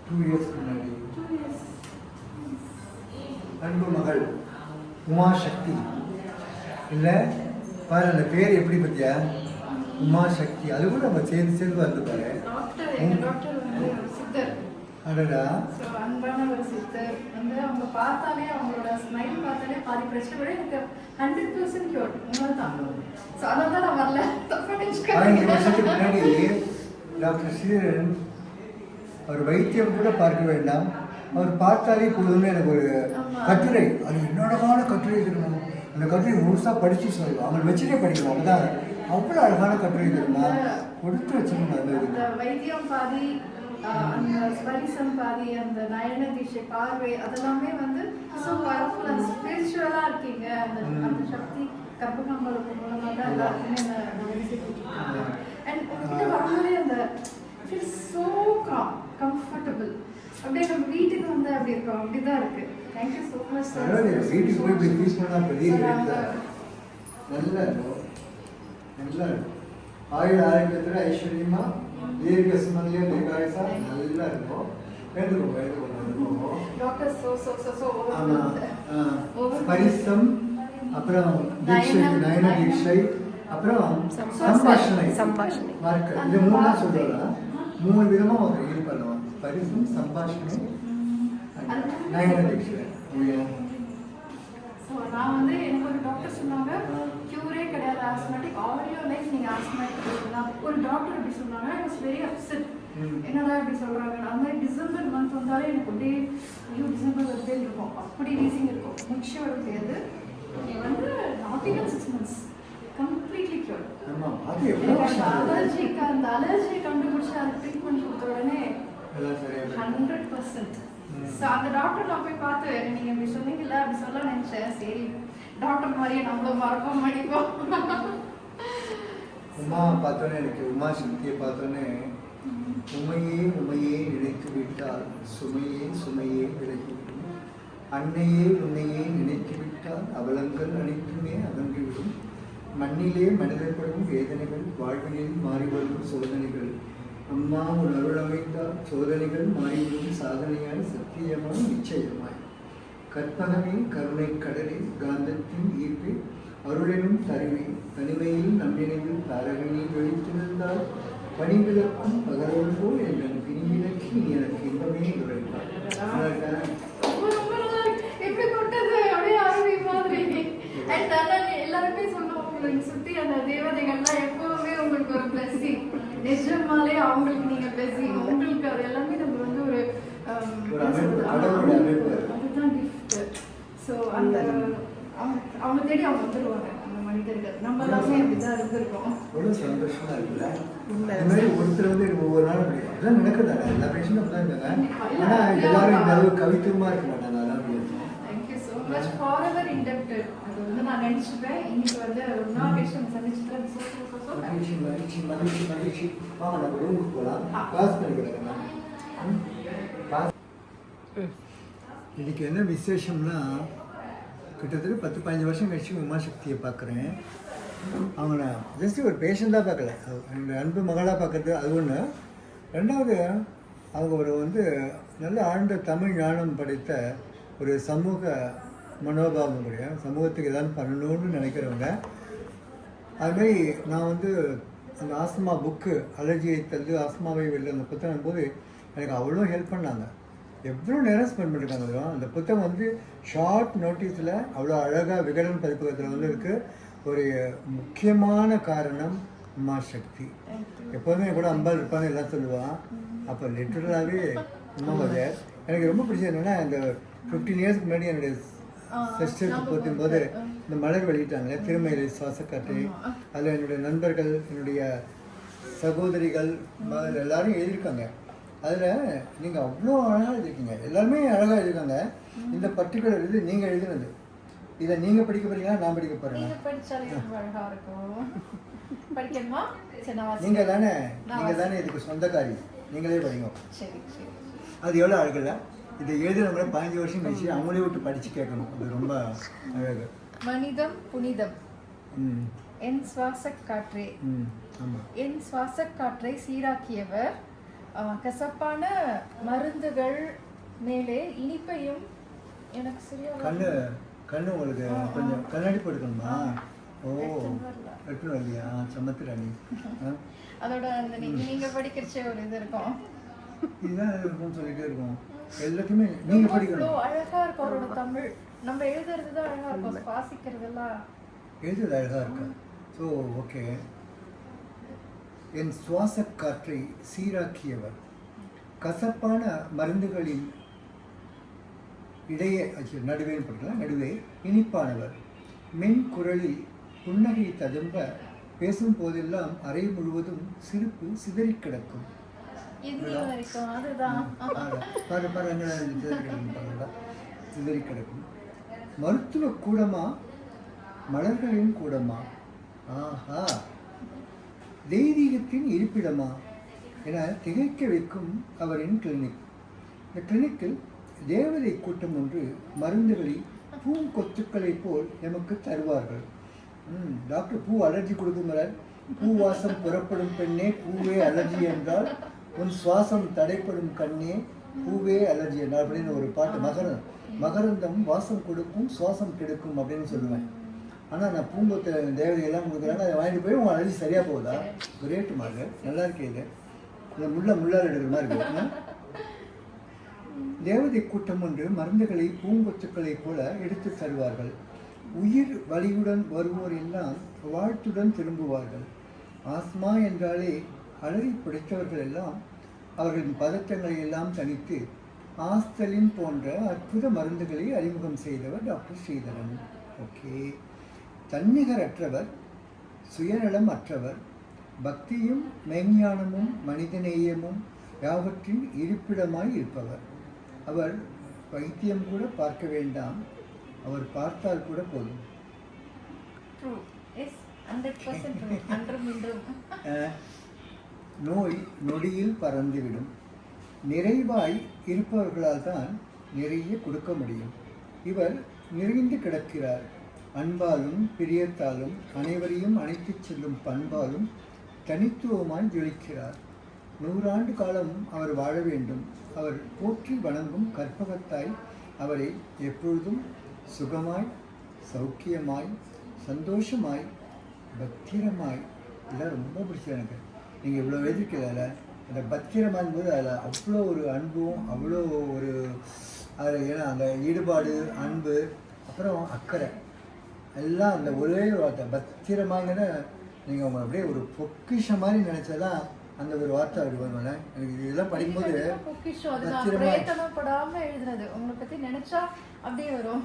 2 இயர்ஸ்க்கு முன்னாடி அன்பு மகள் உமா சக்தி இல்லை பாரு, அந்த பேர் எப்படி பத்தியா? உமா சக்தி. அது கூட நம்ம சேர்ந்து வந்து பாரு. அடடா, அன்பான ஒரு சித்தர் வந்து அவங்க பார்த்தாலே, அவங்களோட ஸ்மைல் பார்த்தாலே பாதி பிரச்சனை விட எனக்கு 100% கியூர். உண்மைதான். ஸோ அதான் நான் வரல. 5 வருஷத்துக்கு முன்னாடி டாக்டர் ஸ்ரீதரன் அவர் வைத்தியம் கூட பார்க்க வேண்டாம், அவர் பார்த்தாலே போதும்னு எனக்கு ஒரு கட்டுரை, அது என்னோடமான கட்டுரை தெரியுமா? அந்த கட்டுரை முழுசாக படித்து சொல்லுவோம். அவங்க வச்சுட்டே படிக்கணும். அப்பதான் அவ்வளோ அழகான கட்டுரை தெரியுமா? கொடுத்து வச்சுக்கணும். அந்த வைத்தியம் பாதி, அந்த ஸ்பரிசம் பாதி, அந்த நயன திசை பார்வை, அதெல்லாமே வந்து ஸோ பவர்ஃபுல் அண்ட் ஸ்பிரிச்சுவலாக இருக்கீங்க. அந்த சக்தி கர்ப்பகாம்பளுக்கு மூலமாக தான் எல்லாருக்குமே அண்ட் உங்ககிட்ட வரும்போதே அந்த ஃபீல் ஸோ கம்ஃபர்டபுள். அப்படியே நம்ம வீட்டுக்கு வந்து அப்படி இருக்கோம். அப்படிதான் இருக்கு. Thank you so much sir. வீட்டுக்கு போய் இப்படி ஃபீஸ் பண்ணால் பெரிய நல்லா இருக்கும். நல்லா இருக்கும். ஆரோக்கியத்தில் ஐஸ்வர்யமா தீர்க்க சுமந்திலே தீர்காயுசா நல்லா இருக்கும். டாக்டர் பரிசம், அப்புறம் தீட்சை, நயன தீட்சை, அப்புறம் சம்பாஷணை. இது 3 தான் சொல்றோம். 3 விதமா ஒரு இது பண்ணுவோம். பரிசம், சம்பாஷணை, நயன தீட்சை. நான் வந்து எனக்கு ஒரு டாக்டர் சொன்னாங்க கியூரே கிடையாது ஆஸ்மாட்டிக், ஆடியோ லைஃப் நீங்கள் ஆஸ்மாட்டிக். ஒரு டாக்டர் அப்படி சொன்னாங்க. I was very upset. என்னடா இப்படி சொல்கிறாங்க? அந்த மாதிரி டிசம்பர் மந்த் வந்தாலே எனக்கு அப்படியே ஐயோ டிசம்பர் வருதே இருக்கும். அப்படி ரீசிங் இருக்கும். முச்சு வர முடியாது. வந்து not even 6 months completely cure. அலர்ஜிக்கு அந்த அலர்ஜியை கண்டுபிடிச்சி அதை ட்ரீட்மெண்ட் கொடுத்த உடனே 100%. ஸோ அந்த டாக்டர் நான் போய் பார்த்து நீங்கள் இப்படி சொன்னீங்கல்ல, அப்படி சொல்ல நினச்சேன். சரி டாக்டர் மாதிரியே நம்மளும் மறப்போம் மடிப்போம். உமா பார்த்தோன்னே, எனக்கு உமா சக்தியை பார்த்தோன்னே, உமையே உமையே நினைத்து விட்டால் சுமையே சுமையே விலகிவிடும், அன்னையே உன்னையே நினைத்து விட்டால் அவலங்கள் அனைத்துமே அகன்றுவிடும், மண்ணிலே மனிதப்படும் வேதனைகள், வாழ்வினில் மாறி வரும் சோதனைகள், அம்மா உன் அருள் அமைத்தால் சோதனைகள் மாறிவிடும் சாதனையாய் சத்தியமாய் நிச்சயமாய், கற்பகமே கருணை கடலே காந்தத்தின் ஈர்ப்பே அருளெனும் தருவே, தனிமையில் நம்பினையில் தாரகனில் வெளித்திருந்தால் பணிவிளக்கும் பகலொன்றோ என் பிரிவிலக்கி நீ எனக்கு இன்பமே உரைப்பார். எல்லாருமே சொல்லுவோம், உங்களுக்கு சுத்தி அந்த தேவதைகள்லாம் எப்பவுமே உங்களுக்கு ஒரு பிளஸிங். நிஜமாலே அவங்களுக்கு நீங்க பிளஸிங். உங்களுக்கு அது எல்லாமே நம்ம வந்து ஒரு அதுதான் கிஃப்ட். ஸோ அந்த அவங்க தேடி அவங்க வந்துடுவாங்க. அந்த மனிதர்கள் நம்ம எல்லாமே அப்படிதான் இருந்திருக்கோம். எவ்வளோ சந்தோஷமா இருக்குல்ல? இந்த மாதிரி ஒருத்தர் வந்து ஒவ்வொரு நாளும் முடியும். அதெல்லாம் நடக்குதாங்க. எல்லா பேஷண்டும் அப்படிதான் இருக்காங்க. ஆனால் எல்லாரும் இந்த அளவு கவித்துவமா இருக்க மாட்டாங்க. அதெல்லாம் thank you so much. For ever inducted. அது வந்து நான் நினைச்சுப்பேன். இன்னைக்கு வந்து ஒரு நாள் பேஷண்ட் சந்திச்சுட்டு மகிழ்ச்சி மகிழ்ச்சி மகிழ்ச்சி மகிழ்ச்சி. வாங்க நம்ம ரூமுக்கு போகலாம். பாஸ் பண்ணி கொடுக்குறேன். இன்னைக்கு என்ன விசேஷம்னா, கிட்டத்தட்ட 10-15 வருஷம் கழிச்சு உமாசக்தியை பார்க்குறேன். அவங்கள ஜஸ்ட் ஒரு பேஷண்ட்டாக பார்க்கல, என்னோடய அன்பு மகளாக பார்க்குறது அது ஒன்று. ரெண்டாவது, அவங்க ஒரு வந்து நல்ல ஆழ்ந்த தமிழ் ஞானம் படைத்த ஒரு சமூக மனோபாவம் உடைய, சமூகத்துக்கு எதாவது பண்ணணும்னு நினைக்கிறவங்க. அதுமாதிரி நான் வந்து அந்த ஆஸ்மா புக்கு, அலர்ஜியை தந்து ஆஸ்மாவை வெளில அந்த புத்தகம் போது எனக்கு அவ்வளோ ஹெல்ப் பண்ணாங்க. எவ்வளோ நேரம் ஸ்பெண்ட் பண்ணியிருக்காங்க. அந்த புத்தகம் வந்து ஷார்ட் நோட்டீஸில் அவ்வளோ அழகாக விகடன் பதிப்பகத்தில் வந்து இருக்குது. ஒரு முக்கியமான காரணம் உமா சக்தி. எப்போதுமே கூட அம்பாள் இருப்பான்னு எல்லாம் சொல்லுவான். அப்போ லிட்டரலாகவே உமா மதர். எனக்கு ரொம்ப பிடிச்சது என்னென்னா, இந்த 15 இயர்ஸ்க்கு முன்னாடி என்னுடைய சிஸ்டருக்கு போகும்போது இந்த மலர் வெளியிட்டாங்க, திருமயிலை சுவாசக்காற்று. அதில் என்னுடைய நண்பர்கள், என்னுடைய சகோதரிகள் எல்லாரும் எழுதியிருக்காங்க. அதில் நீங்கள் அவ்வளோ அழகாக எழுதிருக்கீங்க. எல்லாருமே அழகாக எழுதிருக்காங்க. இந்த பர்டிகுலர் இது நீங்கள் எழுதினது. இதை நீங்கள் படிக்க போறீங்களா, நான் படிக்க போகிறேன்? நீங்கள் தானே இதுக்கு சொந்தக்காரி. நீங்களே படிங்க. அது எவ்வளோ அழகில்ல? இதை எழுதினவங்கள 15 வருஷம் கழிச்சு அவங்களே விட்டு படித்து கேட்கணும். அது ரொம்ப அழகு. மனிதம் புனிதம். என் சுவாச காற்றே, என் சுவாச காற்றை சீராக்கியவர் கசப்பான மருந்துகள் மேலே இனிப்பையும் எனக்கு சரியா கண்ணு கண்ணு உங்களுக்கு கொஞ்சம் கண்ணாடி போட்டுக்கணுமா? ஓ எட்டு இல்லையா? சமத்துராணி. அதோட அந்த நீங்க படிக்கிறச்சே ஒரு இது இருக்கும், இதுதான் இருக்கும்னு சொல்லிட்டே இருக்கும். எல்லாத்தையுமே நீங்க படிக்கணும். அழகா இருக்கும் அவரோட தமிழ். நம்ம எழுதுறது தான் அழகா இருக்கும், வாசிக்கிறதெல்லாம் எழுதுறது அழகா இருக்கு. So okay. என் சுவாச காற்றை சீராக்கியவர், கசப்பான மருந்துகளின் இடையே நடுவே படிக்கலாம், நடுவே இனிப்பானவர், மென் குரலில் புன்னகை ததும்ப பேசும் போதெல்லாம் அறை முழுவதும் சிரிப்பு சிதறி கிடக்கும். சிதறி கிடக்கும். மருத்துவ கூடமா மலர்களின் கூடமா, ஆஹா தெய்வீகத்தின் இருப்பிடமா என திகைக்க வைக்கும் அவரின் கிளினிக். இந்த கிளினிக்கில் தேவதை கூட்டம் ஒன்று மருந்துகளை பூங்கொத்துக்களை போல் எமக்கு தருவார்கள். டாக்டர் பூ அலர்ஜி கொடுக்குங்கிறார். பூ வாசம் புறப்படும் பெண்ணே பூவே அலர்ஜி என்றால் உன் சுவாசம் தடைப்படும் கண்ணே பூவே அலர்ஜி என்றால் அப்படின்னு ஒரு பாட்டு. மகரந்தம் வாசம் கொடுக்கும் சுவாசம் கெடுக்கும் அப்படின்னு சொல்லுவேன். ஆனால் நான் பூங்கொத்து தேவதையெல்லாம் கொடுக்குறேன்னா அதை வாங்கிட்டு போய் உங்கள் அலர்ஜி சரியாக போகுதா? கிரேட் மாதிரி நல்லா இருக்கே. இது இந்த முள்ளால் எடுக்கிற மாதிரி இருக்கு. தேவதை கூட்டம் ஒன்று மருந்துகளை பூங்கொத்துக்களை போல எடுத்து தருவார்கள். உயிர் வலியுடன் வருவோர் எல்லாம் வாழ்த்துடன் திரும்புவார்கள். ஆஸ்மா என்றாலே அலறி பிடித்தவர்கள் எல்லாம் அவர்களின் பதட்டங்களை எல்லாம் தணித்து ஆஸ்தலின் போன்ற அற்புத மருந்துகளை அறிமுகம் செய்தவர் டாக்டர் ஸ்ரீதரன். ஓகே. தன்னிகரற்றவர், சுயநலம் அற்றவர், பக்தியும் மெய்ஞானமும் மனிதநேயமும் யாவற்றின் இருப்பிடமாய் இருப்பவர். அவர் வைத்தியம் கூட பார்க்க வேண்டாம், அவர் பார்த்தால் கூட போதும். நோய் நொடியில் பறந்துவிடும். நிறைவாய் இருப்பவர்களால் தான் நிறைய கொடுக்க முடியும். இவர் நிறைந்து கிடக்கிறார். அன்பாலும் பிரியத்தாலும் அனைவரையும் அழைத்துச் செல்லும் பண்பாலும் தனித்துவமாய் ஜொலிக்கிறார். 100 ஆண்டு காலம் அவர் வாழ வேண்டும். அவர் போற்றி வணங்கும் கற்பகத்தாய் அவரை எப்பொழுதும் சுகமாய், சௌக்கியமாய், சந்தோஷமாய், பத்திரமாய். இதெல்லாம் ரொம்ப பிடிச்சது எனக்கு. நீங்கள் இவ்வளோ எழுதிக்கிறதில்ல, அந்த பத்திரமான் போது அதில் அவ்வளோ ஒரு அன்பும் அவ்வளோ ஒரு அதில் ஏன்னா அந்த ஈடுபாடு, அன்பு, அப்புறம் அக்கறை எல்லாம் அந்த ஒரே வார்த்தை பத்திரமாங்கிற நீங்கள் உங்களை அப்படியே ஒரு பொக்கிஷம் மாதிரி நினச்சதான் அந்த ஒரு வார்த்தை அப்படி வருவாங்க. எனக்கு இதெல்லாம் படிக்கும்போது படாம எழுதுனது உங்களை பத்தி நினைச்சா அப்படியே வரும்.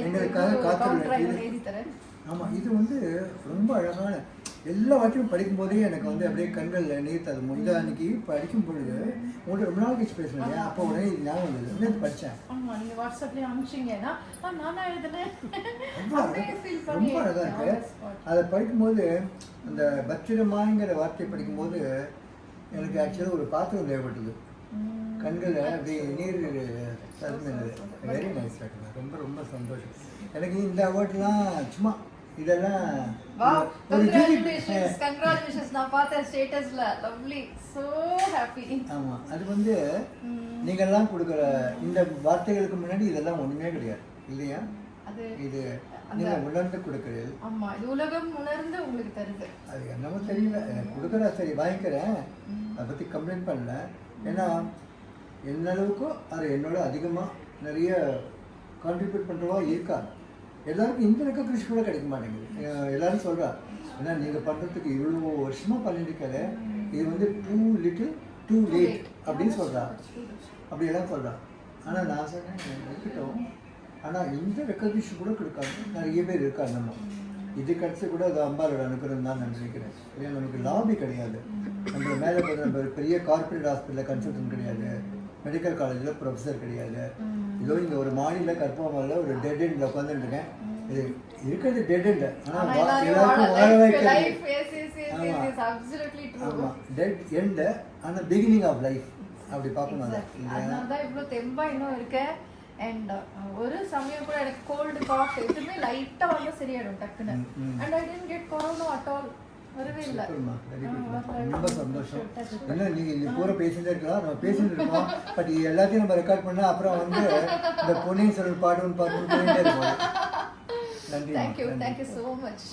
எங்களுக்காக காத்து. ஆமாம், இது வந்து ரொம்ப அழகான எல்லா வார்த்தையும் படிக்கும்போதே எனக்கு வந்து அப்படியே கண்களில் நீர் தரும். இதை அன்னைக்கு படிக்கும் பொழுது உங்கள்கிட்ட ரொம்ப நாள் கழிச்சு பேசுனீங்க, அப்போ உடனே இது ஞாபகம் வந்தது. உடனே படித்தேன். ஆமாம், நீங்கள் வாட்ஸ்அப்லேயே அனுப்பிச்சிங்கன்னா நானா எழுதுனேன். ரொம்ப அழகாக இருக்கு. அதை படிக்கும்போது அந்த பத்திரமாங்கிற வார்த்தையை படிக்கும்போது எனக்கு ஆக்சுவலாக ஒரு பாத்திரம் தேவைப்பட்டது. கண்களில் அப்படியே நீர் தருமினது. Very nice doctor. ரொம்ப ரொம்ப சந்தோஷம். எனக்கு இந்த அவார்ட்லாம் சும்மா இதெல்லாம் ஆமாம், அது வந்து நீங்கள்லாம் கொடுக்குற இந்த வார்த்தைகளுக்கு முன்னாடி இதெல்லாம் ஒன்றுமே கிடையாது இல்லையா? இது நீங்க உணர்ந்து கொடுக்குறது. ஆமா, இது உலகம் உணர்ந்து உங்களுக்கு தருது. அது என்னமோ தெரியல, கொடுக்குறா சரி வாங்கிக்கிறேன், அதை பற்றி கம்ப்ளைண்ட் பண்ணல. ஏன்னா என்ன அளவுக்கும் அது என்னோட அதிகமாக நிறைய கான்ட்ரிபியூட் பண்ணுறவா இருக்கா. எல்லாருக்கும் இந்த ரெக்கக்னிஷன் கூட கிடைக்க மாட்டேங்குது. எல்லாரும் சொல்கிறா, ஏன்னா நீங்கள் பண்ணுறதுக்கு இவ்வளோ வருஷமாக பண்ணியிருக்காரு, இது வந்து டூ லிட்டில் டூ லேட் அப்படின்னு சொல்கிறா, அப்படியெல்லாம் சொல்கிறா. ஆனால் நான் சொன்னேன் இருக்கட்டும், ஆனால் இந்த ரெக்கக்னிஷன் கூட கொடுக்காம நிறைய பேர் இருக்காங்க. நம்ம இது கிடச்சி கூட அது அம்பாலோட அனுப்புறது தான் நான் நினைக்கிறேன். ஏன்னா நமக்கு லாபி கிடையாது. நம்ம மேலே நம்ம பெரிய கார்பரேட் ஹாஸ்பிட்டலில் கன்சல்டன்ட் கிடையாது, மெடிக்கல் காலேஜில் ப்ரொஃபஸர் கிடையாது. இதோ இங்கே ஒரு மாநில கற்பகமாவில் ஒரு டெட் எண்டில் உட்காந்துருக்கேன். இது இருக்கிறது டெட் எண்டு, ஆனால் எல்லாருக்கும் வாழ வைக்கிறது. ஆமாம், டெட் எண்டு ஆனால் பிகினிங் ஆஃப் லைஃப் அப்படி பார்க்கணும். அதனால இவ்வளோ தெம்பா இன்னும் இருக்கேன். அண்ட் ஒரு சமயம் கூட எனக்கு கோல்டு காஃப் எதுவுமே லைட்டாக வந்து சரியாயிடும் டக்குன்னு. And I tent get corona at all. வரவே இல்லை. சூப்பர்மா, வெரி ஆ, குட், வரல. ரொம்ப சந்தோஷம். Touch. ஏன்னா நீங்கள் இது பூரா பேசிட்டு இருக்கலாம், நம்ம பேசிட்டு இருக்கோம், பட் எல்லாத்தையும் நம்ம ரெக்கார்ட் பண்ணால் அப்புறம் வந்து இந்த பொன்னியின் செல்வன் பாடுன்னு போயிட்டே இருக்கோம். நன்றி. Thank you so much.